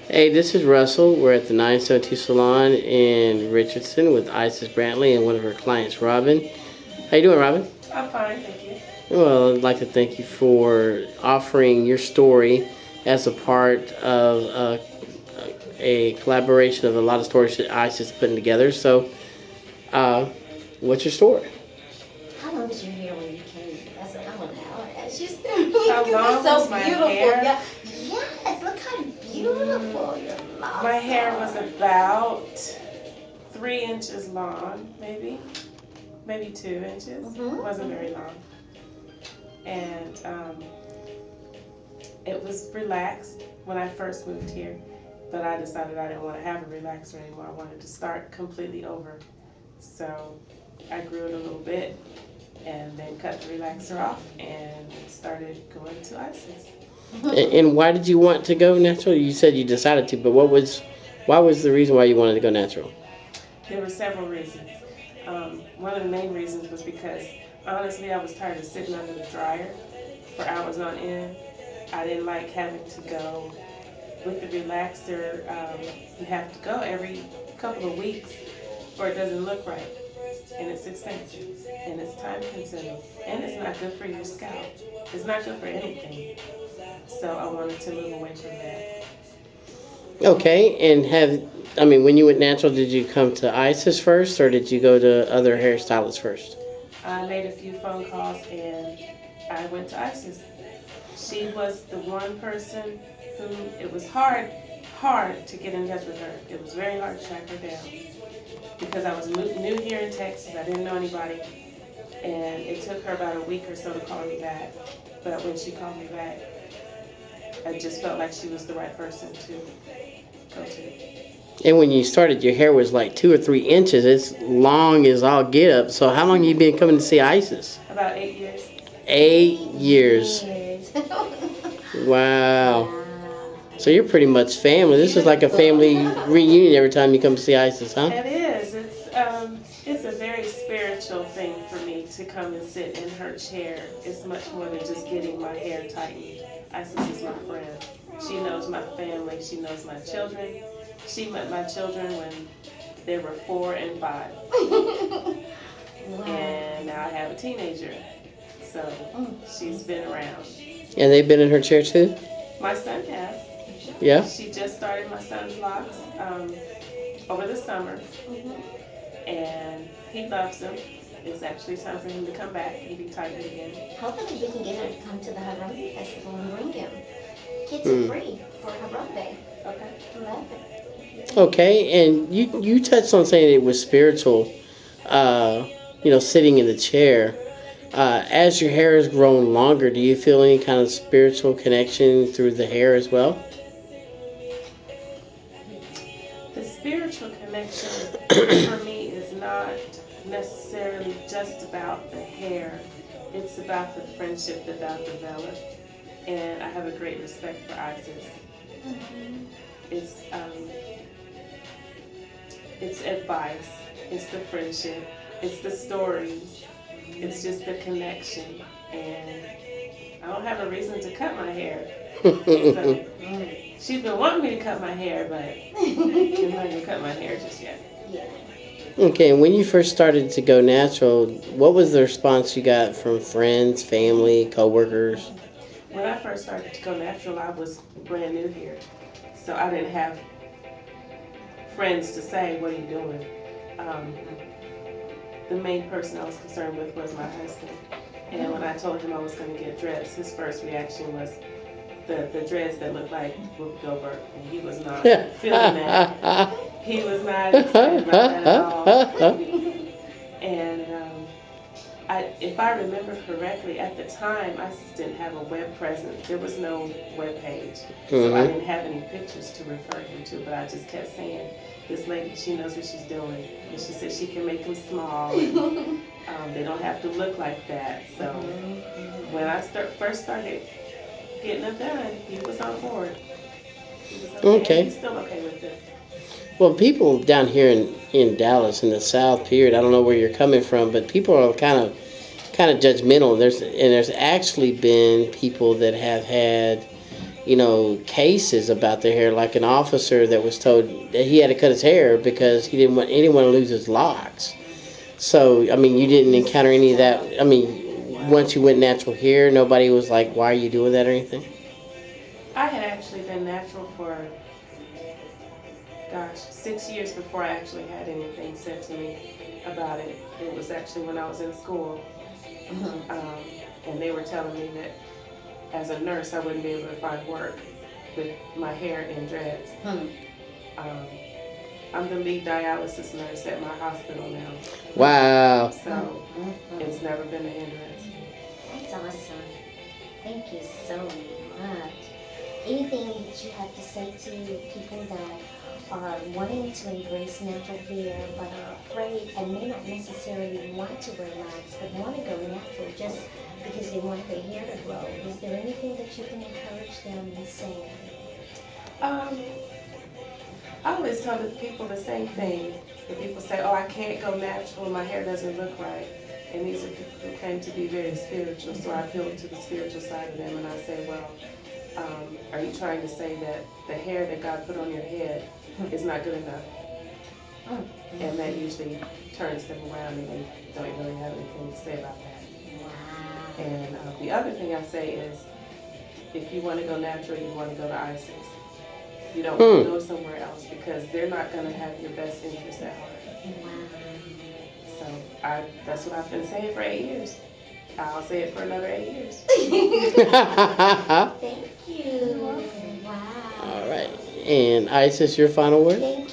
Hey, this is Russell. We're at the 972 Salon in Richardson with Isis Brantley and one of her clients, Robin. How you doing, Robin? I'm fine, thank you. Well, I'd like to thank you for offering your story as a part of a collaboration of a lot of stories that Isis is putting together. So, uh, what's your story? How long was your hair when you came? That's what I want to ask. She's How long so was my beautiful. hair? Yeah. Yes, look how beautiful your locks My hair was are. about 3 inches long, maybe 2 inches. Mm-hmm. It wasn't very long. And it was relaxed when I first moved here, but I decided I didn't want to have a relaxer anymore. I wanted to start completely over. So I grew it a little bit and then cut the relaxer off and started going to ISIS. And why did you want to go natural? You said you decided to, but why was the reason why you wanted to go natural? There were several reasons. One of the main reasons was because honestly, I was tired of sitting under the dryer for hours on end. I didn't like having to go with the relaxer. You have to go every couple of weeks or it doesn't look right. And it's expensive and it's time consuming and it's not good for your scalp. It's not good for anything. So I wanted to move away from that. Okay, and when you went natural, did you come to Isis first, or did you go to other hairstylists first? I made a few phone calls and I went to ISIS. She was the one person who it was hard to get in touch with her. It was very hard to track her down because I was new here in Texas. I didn't know anybody, and it took her about a week or so to call me back. But when she called me back, I just felt like she was the right person to go to. And when you started, your hair was like 2 or 3 inches. It's long as all get up. So how long you been coming to see Isis? About 8 years. 8 years. Wow. Wow. So you're pretty much family. This is like a family reunion every time you come to see Isis, huh? It is. It's a very spiritual thing for me to come and sit in her chair. It's much more than just getting my hair tightened. Isis is my friend. She knows my family. She knows my children. She met my children when they were 4 and 5, Wow. and now I have a teenager. So she's been around. And they've been in her chair too? My son has. Yeah? She just started my son's locks over the summer, Mm-hmm. and he loves them. It's actually time for him to come back and be tightened again. Hopefully we can get her to come to the Harambe Festival and bring him. Kids are Hmm. free for Harambe. Okay. Love it. Okay, and you touched on saying it was spiritual, uh, sitting in the chair. As your hair has grown longer, do you feel any kind of spiritual connection through the hair as well? The spiritual connection for me is not necessarily just about the hair. It's about the friendship that I've developed, and I have a great respect for Isis. Mm-hmm. It's it's advice, it's the friendship, it's the stories, it's just the connection, and I don't have a reason to cut my hair. So she's been wanting me to cut my hair, but I'm not gonna cut my hair just yet. Yeah. Okay, and when you first started to go natural, what was the response you got from friends, family, coworkers? When I first started to go natural, I was brand new here, so I didn't have friends to say, "What are you doing?" Um, the main person I was concerned with was my husband, and when I told him I was going to get dreads, his first reaction was the dreads that looked like Whoopi Goldberg, and he was not feeling that. He was not excited about that at all. And if I remember correctly, at the time, I just didn't have a web presence. There was no web page. So I Hmm. didn't have any pictures to refer him to, but I just kept saying, this lady, she knows what she's doing. And she said she can make them small, and they don't have to look like that. So when I first started getting them done, he was on board. He was okay, and Okay. he's still okay with it. Well, people down here in Dallas in the South, period. I don't know where you're coming from, but people are kind of judgmental. There's actually been people that have had cases about their hair, like an officer that was told that he had to cut his hair because he didn't want anyone to lose his locks. So, I mean, you didn't encounter any of that. I mean, once you went natural hair, nobody was like, "Why are you doing that?" or anything. I had actually been natural for, gosh, 6 years before I actually had anything said to me about it. It was actually when I was in school, Mhm. and they were telling me that as a nurse, I wouldn't be able to find work with my hair in dreads. Hmm. Um, I'm the lead dialysis nurse at my hospital now, Wow. Hmm. so Hmm. it's never been a hindrance. That's awesome. Thank you so much. Anything that you have to say to people that are wanting to embrace natural hair but are afraid and may not necessarily want to wear locks but want to go natural just because they want their hair to grow? Is there anything that you can encourage them and say? Um, I always tell people the same thing. When people say, "Oh, I can't go natural, my hair doesn't look right," and these are people who claim to be very spiritual, so I appeal to the spiritual side of them and I say, "Well, are you trying to say that the hair that God put on your head is not good enough?" Mm, And that mm, usually turns them around and they don't really have anything to say about that. wow. And the other thing I say is, if you want to go natural, you want to go to ISIS. You don't want to Hmm. go somewhere else because they're not going to have your best interest at heart. Wow. So that's what I've been saying for 8 years. I'll say it for another 8 years. Thank You're you. welcome. Wow. All right. And Isis, your final word? Thank